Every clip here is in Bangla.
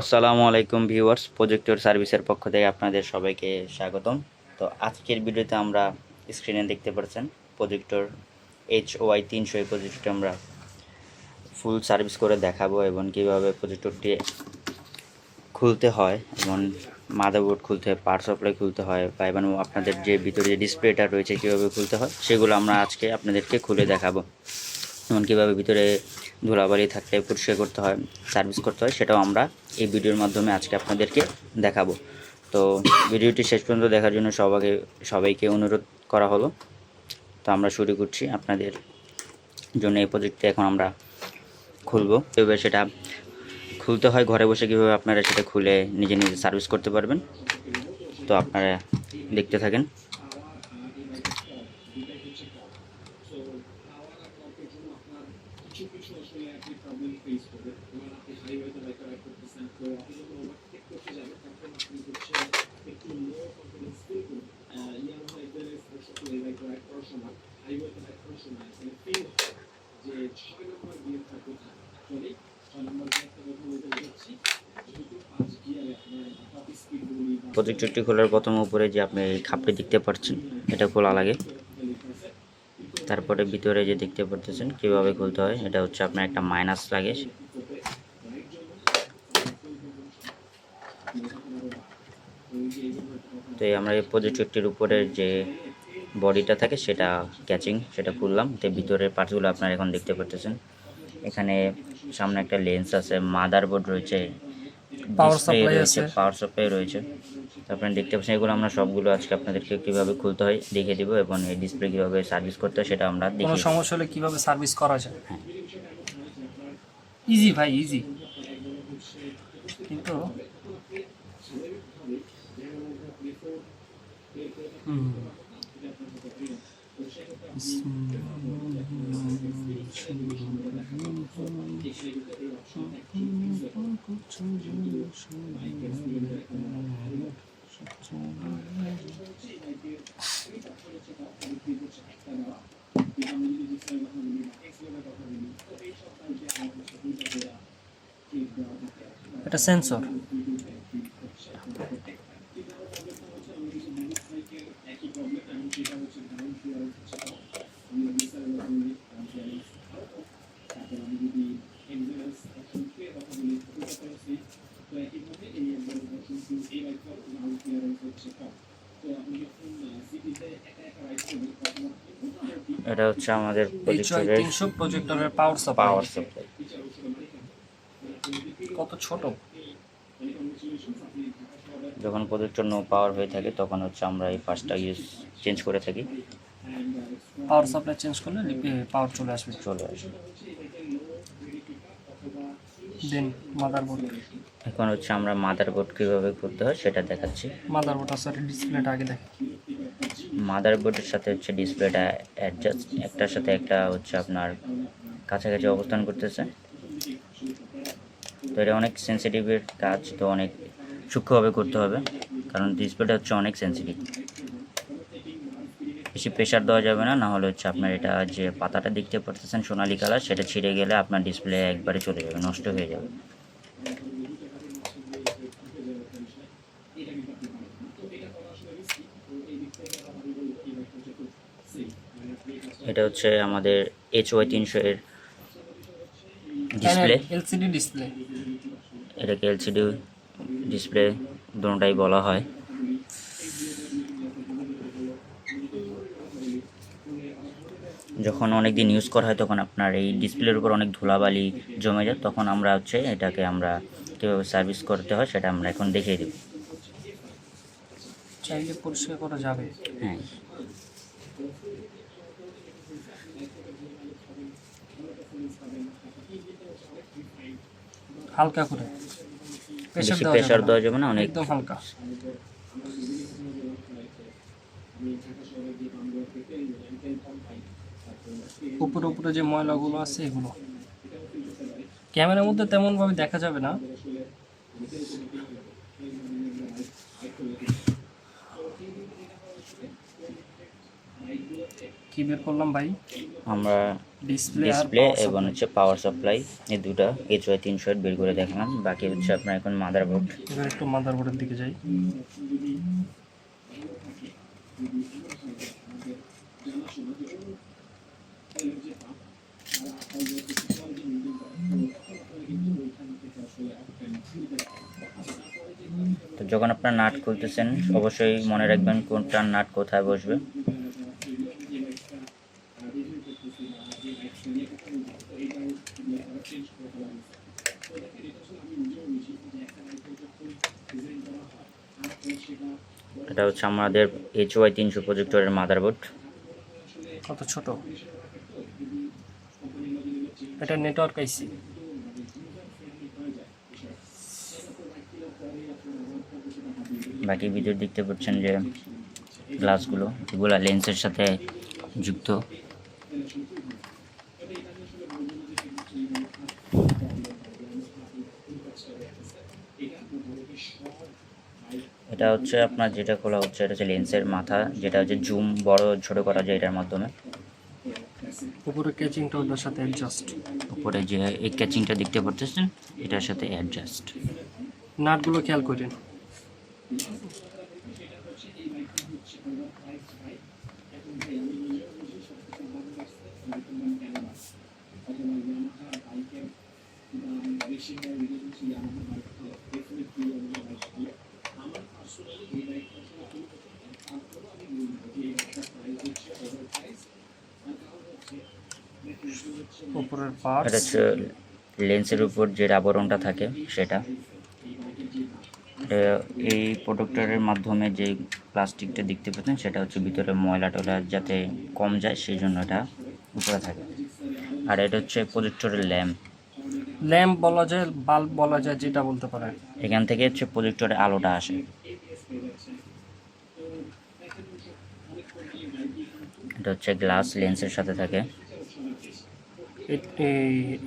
আসসালামু আলাইকুম ভিউয়ার্স, প্রজেক্টর সার্ভিসের পক্ষ থেকে আপনাদের সবাইকে স্বাগতম। তো আজকের ভিডিওতে আমরা স্ক্রিনে দেখতে পাচ্ছেন প্রজেক্টর HOI 300 এই প্রজেক্টরটি আমরা ফুল সার্ভিস করে দেখাবো এবং কীভাবে প্রজেক্টরটি খুলতে হয় এবং মাদারবোর্ড খুলতে হয়, পাওয়ার সাপ্লাই খুলতে হয় বা এবং আপনাদের যে ভিতরে যে ডিসপ্লেটা রয়েছে কীভাবে খুলতে হয় সেগুলো আমরা আজকে আপনাদেরকে খুলে দেখাবো। যেমন কীভাবে ভিতরে ধুলাবালি থাকলে পরিষ্কার করতে হয়, সার্ভিস করতে হয়, সেটাও আমরা এই ভিডিওর মাধ্যমে আজকে আপনাদেরকে দেখাবো। তো ভিডিওটি শেষ পর্যন্ত দেখার জন্য সবাইকে অনুরোধ করা হলো। তো আমরা শুরু করছি আপনাদের জন্য এই প্রজেক্টটি এখন আমরা খুলবো। কীভাবে সেটা খুলতে হয়, ঘরে বসে কীভাবে আপনারা সেটা খুলে নিজে নিজে সার্ভিস করতে পারবেন। তো আপনারা দেখতে থাকেন। প্রজেক্টরটি খোলার প্রথম উপরে যে আপনি এই খাপটি দেখতে পাচ্ছেন, এটা খোলা লাগে। তারপরে ভিতরে যে দেখতে পাচ্ছেন কীভাবে খুলতে হয়, এটা হচ্ছে আপনার একটা মাইনাস লাগে। তো আমরা এই প্রজেক্টরটির উপরের যে বডিটা থাকে সেটা ক্যাচিং, সেটা খুললাম। তো ভিতরের পার্টসগুলো আপনারা এখন দেখতে পাচ্ছেন। এখানে সামনে একটা লেন্স আছে, মাদারবোর্ড রয়েছে, পাওয়ার সাপ্লাই রয়েছে। তো আপনারা দেখতে পাচ্ছেন এগুলো আমরা সবগুলো আজকে আপনাদেরকে কীভাবে খুলতে হয় দেখিয়ে দিব এবং এই ডিসপ্লে কীভাবে সার্ভিস করতে হয় সেটা আমরা দেখি। কোনো সমস্যা হলে কীভাবে সার্ভিস করা যায়। হ্যাঁ, ইজি ভাই, ইজি। কিন্তু এটা সেন্সর। এটা হচ্ছে আমাদের প্রজেক্টরের পাওয়ার সাপ্লাই। কত ছোট। যখন প্রজেক্টর নো পাওয়ার হয়ে থাকে তখন হচ্ছে আমরা এই পাঁচটা চেঞ্জ করে থাকি। পাওয়ার সাপ্লাই চেঞ্জ করলে পাওয়ার চলে আসবে। দেন মাদারবোর্ড। এখন হচ্ছে আমরা মাদারবোর্ড কীভাবে করতে হয় সেটা দেখাচ্ছি। মাদারবোর্ডের সাথে ডিসপ্লেটা আগে দেখি। মাদারবোর্ডের সাথে হচ্ছে ডিসপ্লেটা অ্যাডজাস্ট, একটার সাথে একটা হচ্ছে আপনার কাছাকাছি অবস্থান করতেছে। তো এটা অনেক সেন্সিটিভের কাজ, তো অনেক সূক্ষ্মভাবে করতে হবে কারণ ডিসপ্লেটা হচ্ছে অনেক সেন্সিটিভ। বেশি প্রেশার দেওয়া যাবে না, হলে হচ্ছে আপনার এটা যে পাতাটা দেখতে পাচ্ছেন সোনালি কালার, সেটা ছিঁড়ে গেলে আপনার ডিসপ্লে একবারে চলে যাবে, নষ্ট হয়ে যাবে। এটা হচ্ছে আমাদের HOI 300 এর ডিসপ্লে, এলসিডি ডিসপ্লে। এটাকে এলসিডি ডিসপ্লে দুটোটাই বলা হয়। যখন অনেক দিন ইউজ করা হয় তখন আপনার এই ডিসপ্লের উপর অনেক ধুলাবালি জমে যায়, তখন আমরা হচ্ছে এটাকে আমরা কীভাবে সার্ভিস করতে হয় সেটা আমরা এখন দেখিয়ে দেব। চাইলে পরিষ্কার করা যাবে। হ্যাঁ, হালকা করে, বেশি প্রেশার দেওয়া যাবে না, অনেক একদম হালকা। উপরে উপরে যে ময়লাগুলো আছে এগুলো ক্যামেরার মধ্যে তেমনভাবে দেখা যাবে না। কি কি বের করলাম ভাই? আমরা ডিসপ্লে আর ডিসপ্লে power এবং supply। হচ্ছে পাওয়ার সাপ্লাই এই দুটো HY 300 বের করে দেখালাম। বাকি হচ্ছে আপনার এখন মাদারবোর্ড। এবার একটু মাদারবোর্ডের দিকে যাই। তো যখন আপনার নাট খুলতেছেন অবশ্যই মনে রাখবেন কোনটার নাট কোথায় বসবে। এটা হচ্ছে আমাদের HY 300 প্রজেক্টরের মাদারবোর্ড। কত ছোট! এটা নেটওয়ার্ক আইসি। বাকি ভিডিও দেখতে পাচ্ছেন যে গ্লাসগুলো এগুলো লেন্সের সাথে যুক্ত। এটা হচ্ছে আপনার যেটা খোলা হচ্ছে এটা হচ্ছে লেন্সের মাথা, যেটা হচ্ছে জুম বড় ছোট করা যায় এটার মাধ্যমে। উপরে ক্যাচিংটা ওটার সাথে অ্যাডজাস্ট। উপরে যে এই ক্যাচিংটা দেখতে পাচ্ছেন এটার সাথে অ্যাডজাস্ট। নাটগুলো খেয়াল করেন। উপরের এটা পার্টস। হচ্ছে লেন্সের উপর যে আবরণটা থাকে সেটা। এই প্রোডাক্টের মাধ্যমে যে প্লাস্টিকটা দেখতে পাচ্ছেন সেটা হচ্ছে ভিতরে ময়লা টয়লা যাতে কম যায় সেই জন্য এটা উপরে থাকে। আর এটা হচ্ছে প্রজেক্টরের ল্যাম্প। ল্যাম্প বলা যায়, বাল্ব বলা যায়, যেটা বলতে পারেন। এখান থেকে হচ্ছে প্রজেক্টরের আলোটা আসে। এটা হচ্ছে গ্লাস লেন্সের সাথে থাকে।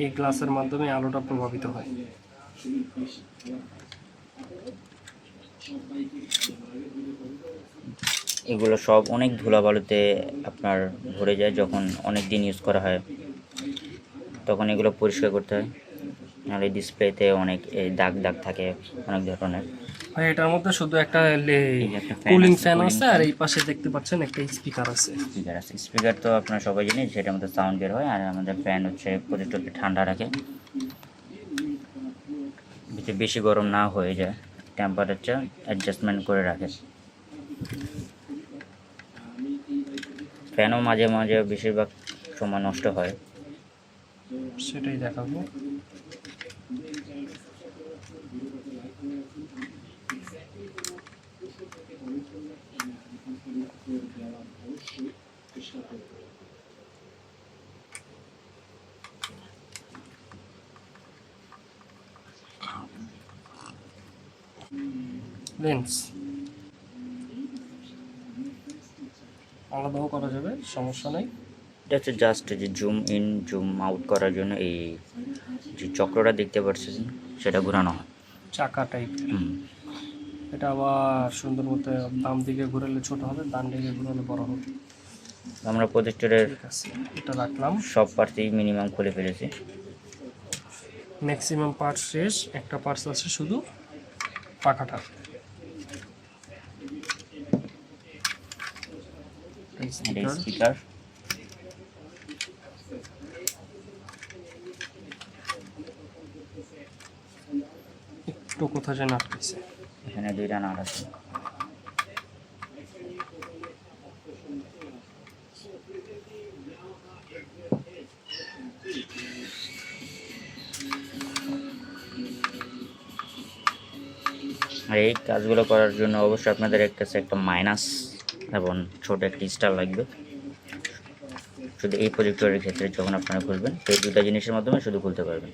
এই গ্লাসের মাধ্যমে আলোটা প্রভাবিত হয়। এগুলো সব অনেক ধুলাবালুতে আপনার ভরে যায়, যখন অনেক দিন ইউজ করা হয় তখন এগুলো পরিষ্কার করতে হয়, নাহলে ডিসপ্লেতে অনেক এই দাগ দাগ থাকে অনেক ধরনের। ভাই এটার মধ্যে শুধু একটা এই যে একটা fan কুলিং আছে, ফ্যান cooling আছে, আর fan। এই পাশে দেখতে পাচ্ছেন একটা স্পিকার আছে। স্পিকার আছে। স্পিকার তো আপনারা সবাই জানেন সেটার মধ্যে সাউন্ড বের হয়, আর আমাদের ফ্যান হচ্ছে প্রজেক্টরকে ঠান্ডা রাখে, যাতে বেশি গরম না হয়ে যায়, টেম্পারেচার অ্যাডজাস্টমেন্ট করে রাখে। ফ্যানও মাঝে মাঝে বেশিরভাগ সময় নষ্ট হয়। সেটাই দেখাবো। লেন্স আলাদাও করা যাবে, সমস্যা নেই। এটা হচ্ছে জাস্ট যে জুম ইন জুম আউট করার জন্য এই যে চক্রটা দেখতে পাচ্ছেন সেটা ঘোরানো হয়। চাকা টাইপ। হুম। এটা আবার সুন্দর মতো বাম দিকে ঘুরালে ছোট হবে, ডান দিকে ঘুরালে বড় হবে। আমরা প্রজেক্টরের ঠিক আছে, এটা রাখলাম। সব পার্টই মিনিমাম খুলে ফেলেছি। ম্যাক্সিমাম পার্টস শেষ, একটা পার্টস আছে শুধু পাখাটা। এটা স্পিকার। একটু কোথায় যেন আটকেছে। এখানে দুইটা নাট আছে। আর এই কাজগুলো করার জন্য অবশ্যই আপনাদের কাছে একটা মাইনাস এবং ছোট একটা স্টার লাগবে। শুধু এই প্রজেক্টরের ক্ষেত্রে যখন আপনারা খুলবেন এই দুটা জিনিসের মাধ্যমে শুধু খুলতে পারবেন।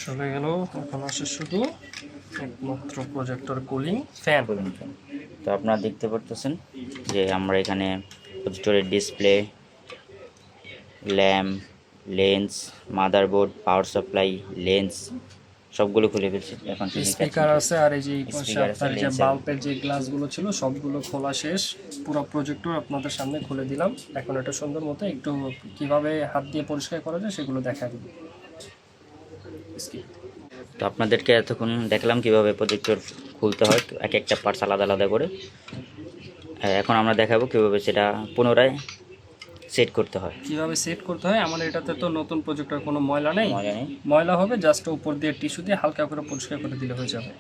চলে গেল। এখন আসে শুধু একমাত্র প্রজেক্টর কুলিং ফ্যান। তো আপনারা দেখতে পারতেছেন যে আমরা এখানে প্রজেক্টরের display, lamp, lens, motherboard, power supply, lens সবগুলো খুলে ফেলছি, এখন শুধু স্পিকার আছে, আর এই যে এই পাশে Speaker আছে, আপনার যে lens-এর- বাল্বের যে গ্লাসগুলো ছিল সবগুলো খোলা শেষ। পুরো প্রজেক্টর আপনাদের সামনে খুলে দিলাম। এখন এটা সুন্দর মতো একটু কিভাবে হাত দিয়ে পরিষ্কার করা যায় সেগুলো দেখা দিব। তো আপনাদেরকে এতক্ষণ দেখলাম কিভাবে প্রজেক্টর খুলতে হয়, এক একটা পার্টস আলাদা আলাদা করে। এখন আমরা দেখাবো কিভাবে সেটা পুনরায় সেট করতে হয়। কিভাবে সেট করতে হয়। আমার এটাতে তো নতুন প্রজেক্টর, কোনো ময়লা নেই। মজা নেই। ময়লা হবে জাস্ট উপর দিয়ে টিস্যু দিয়ে হালকা করে পরিষ্কার করে দিলে হয়ে যাবে।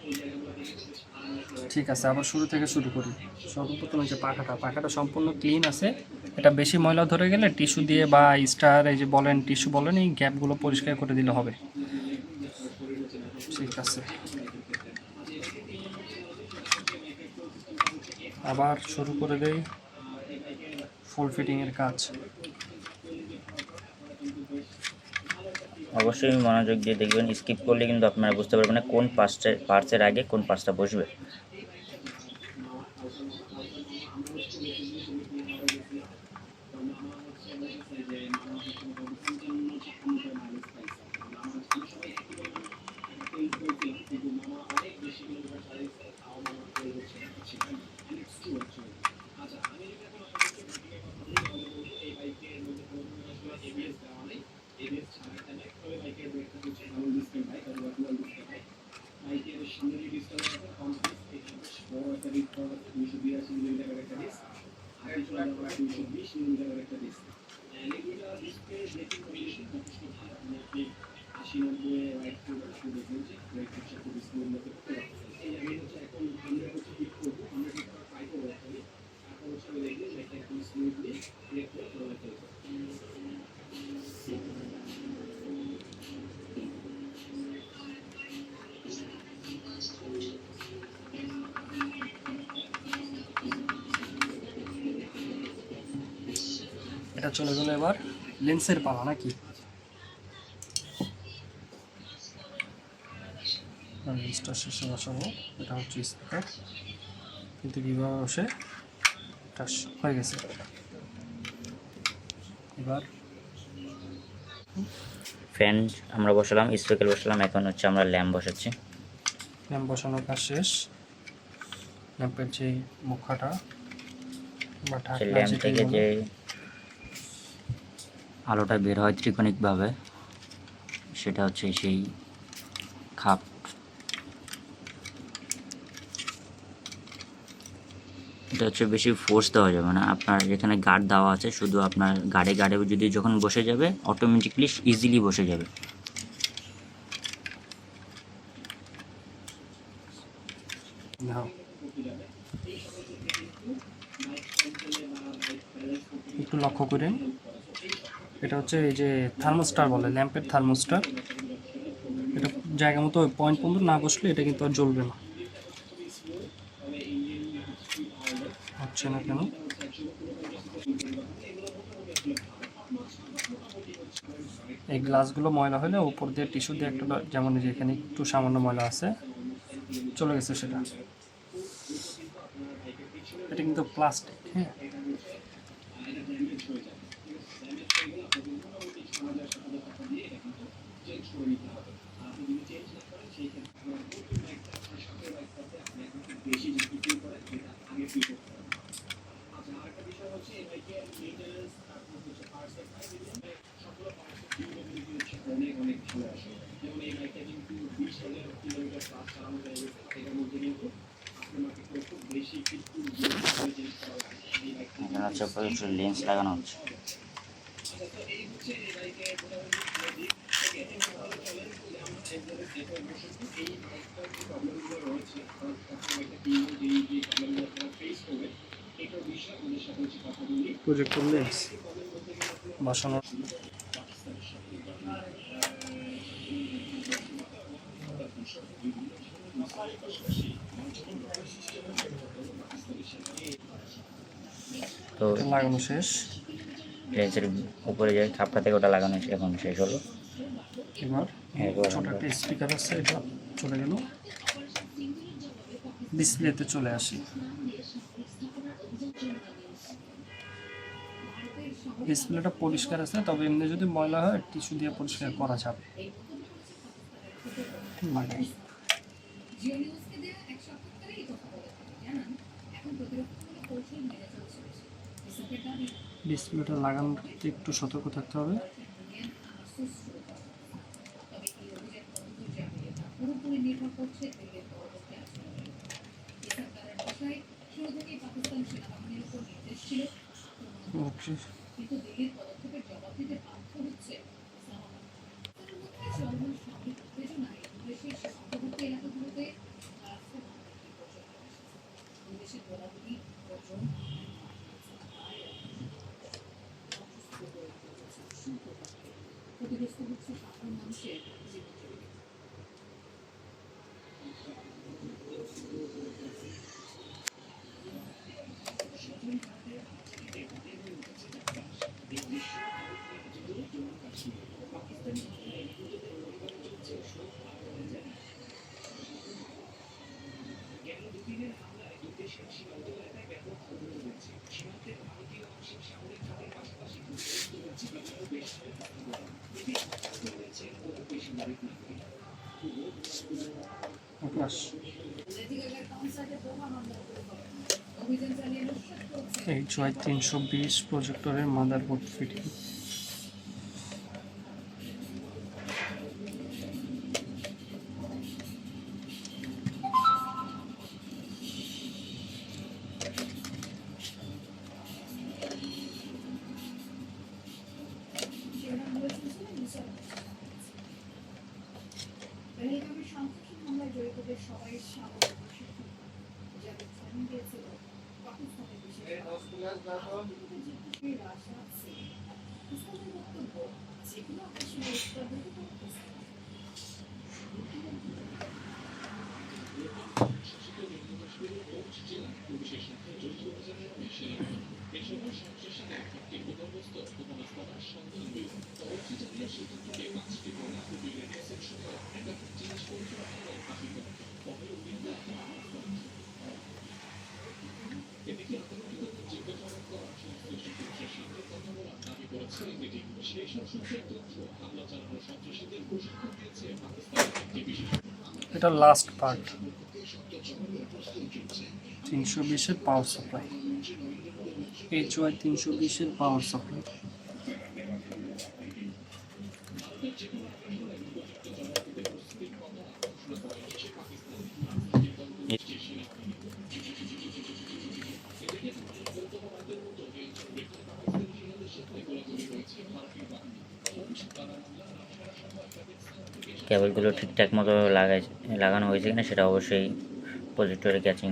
ঠিক আছে, আবার শুরু থেকে শুরু করি। সর্বপ্রথম যে পাখাটা সম্পূর্ণ ক্লিন আছে। এটা বেশি ময়লা ধরে গেলে টিস্যু দিয়ে বা স্টার এই যে বলেন টিস্যু বলেন, এই গ্যাপগুলো পরিষ্কার করে দিলে হবে। ঠিক আছে, আবার শুরু করে দেই ফুল ফিটিংয়ের কাজ। অবশ্যই মনোযোগ দিয়ে দেখবেন, স্কিপ করলে কিন্তু আপনারা বুঝতে পারবেন না কোন পার্টসের আগে কোন পার্টসটা বসবে। এটা চলে গেল, এবার লেন্সের পালা নাকি? লেন্সটা শেষে বসাবো। এটা হচ্ছে স্পিকার, কিন্তু কীভাবে বসে এটা হয়ে গেছে। এবার ফ্যান আমরা বসালাম, স্পিকার বসালাম, এখন হচ্ছে আমরা ল্যাম্প বসাচ্ছি। ল্যাম্প বসানোর কাজ শেষ। ল্যাম্পের যে মুখাটা বা সেই ঢাকনা ল্যাম্প যেটাই থেকে বলে, যে আলোটা বের হয় ত্রিকোণিকভাবে, সেটা হচ্ছে সেই খাপ। এটা হচ্ছে বেশি ফোর্স দেওয়া যাবে না, আপনার যেখানে গার্ড দেওয়া আছে শুধু আপনার গার্ডে গার্ডে যদি যখন বসে যাবে অটোমেটিকলি ইজিলি বসে যাবে। নাও একটু লক্ষ্য করেন। এটা হচ্ছে এই যে থার্মোস্টার বলে, ল্যাম্পের থার্মোস্টার। এটা জায়গা মতো পয়েন্ট পর্যন্ত না বসলে এটা কিন্তু আর জ্বলবে না। হচ্ছে না কেন? এই গ্লাসগুলো ময়লা হলে উপর দিয়ে টিস্যু দিয়ে একটা, যেমন এই যে এখানে একটু সামান্য ময়লা আছে, চলে গেছে সেটা। এটা কিন্তু প্লাস্টিক, হ্যাঁ। এখানে হচ্ছে প্রজেক্টর লেন্স লাগানো হচ্ছে। প্রজেক্টর লেন্স বসানো। তো লাগানো শেষ। লেন্সের উপরে যে খাপটা থেকে ওটা লাগানো এখন শেষ হলো। এবার এরপর ছোট আমরা একটা স্পিকার আছে, এটা চলে গেল। ডিসপ্লেতে চলে আসি। ডিসপ্লেটা পরিষ্কার আছে, তবে এমনি যদি ময়লা হয় টিস্যু দিয়ে পরিষ্কার করা যাবে। লাগাই। ডিসপ্লেটা লাগানোর ক্ষেত্রে একটু সতর্ক থাকতে হবে। ওকে, আকাশ HY 320 প্রজেক্টরের মাদারবোর্ড ফিটিং। এটা লাস্ট পার্ট, 320-এর পাওয়ার সাপ্লাই, HY 320-এর পাওয়ার সাপ্লাই। কেবলগুলো ঠিকঠাক মতো লাগানো হয়েছে কিনা সেটা অবশ্যই প্রজেক্টরে ক্যাচিং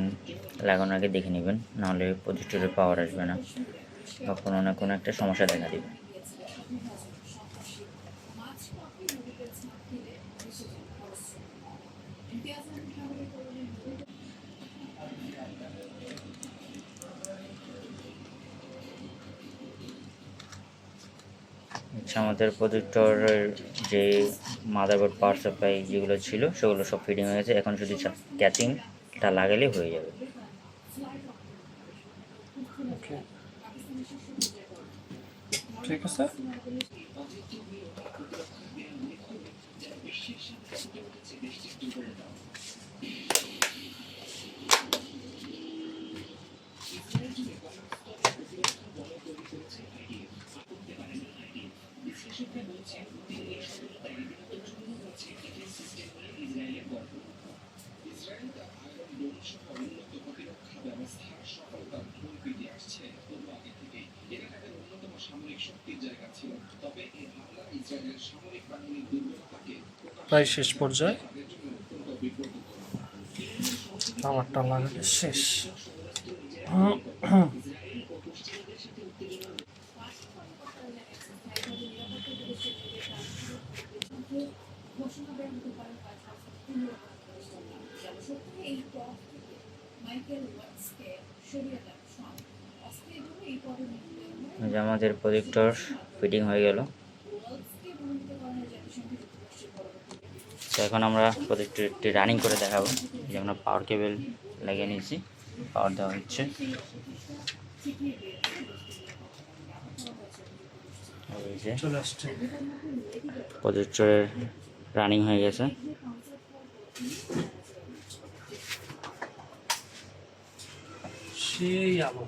লাগানোর আগে দেখে নেবেন, নাহলে প্রজেক্টরের পাওয়ার আসবে না বা কোনো না কোনো একটা সমস্যা দেখা দেবে। আমাদের প্রজেক্টরের যে মাদারবোর্ড পাওয়ার সাপ্লাই যেগুলো ছিল সেগুলো সব ফিটিং হয়ে গেছে, এখন শুধু ক্যাচিংটা লাগালেই হয়ে যাবে। ঠিক আছে, প্রায় শেষ পর্যায়ে আমারটা লাগানো শেষ। আমাদের প্রজেক্টর ফিটিং হয়ে গেল। তো এখন আমরা প্রজেক্টরটি রানিং করে দেখাবো। যে আমরা পাওয়ার কেবল লাগিয়ে নিয়েছি, পাওয়ার দেওয়া হচ্ছে। চলে আসছে, প্রজেক্টরের রানিং হয়ে গেছে। সেই আলো,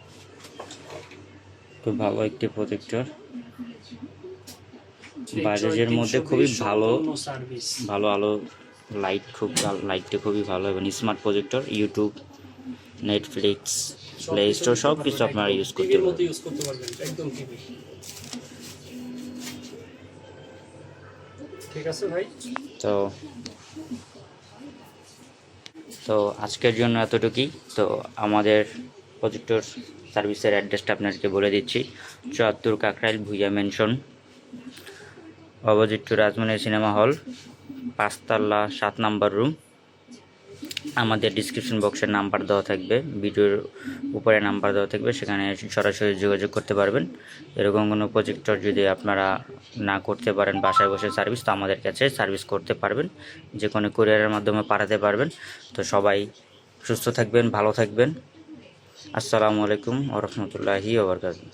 খুব ভালো একটি প্রজেক্টর, বাজাজের মধ্যে খুবই ভালো সার্ভিস। ভালো আলো, লাইটটা খুবই ভালো এবং smart projector. YouTube, Netflix, play store সব কিছু আপনারা ইউজ করতে টিভির মতো পারবেন। ইউজ করতে পারবেন, একদম টিভি। ঠিক আছে ভাই। তো তো আজকের জন্য এতটুকুই। তো আমাদের প্রজেক্টর সার্ভিসের অ্যাড্রেসটা আপনাদেরকে বলে দিচ্ছি। ৭৪ Kakrail Bhuiyan mansion, opposite to Rajmoni cinema hall, ৫ তলা ৭ নাম্বার রুম। আমাদের ডিসক্রিপশন বক্সের নাম্বার দেওয়া থাকবে, ভিডিওর উপরে নাম্বার দেওয়া থাকবে, সেখানে সরাসরি যোগাযোগ করতে পারবেন। এরকম কোনো প্রজেক্টর যদি আপনারা না করতে পারেন বাসায় বসে সার্ভিস, তো আমাদের কাছে সার্ভিস করতে পারবেন, যে কোনো কুরিয়ারের মাধ্যমে পাঠাতে পারবেন। তো সবাই সুস্থ থাকবেন, ভালো থাকবেন। আসসালামু আলাইকুম ওয়া রাহমাতুল্লাহি ওয়া বারাকাতুহু।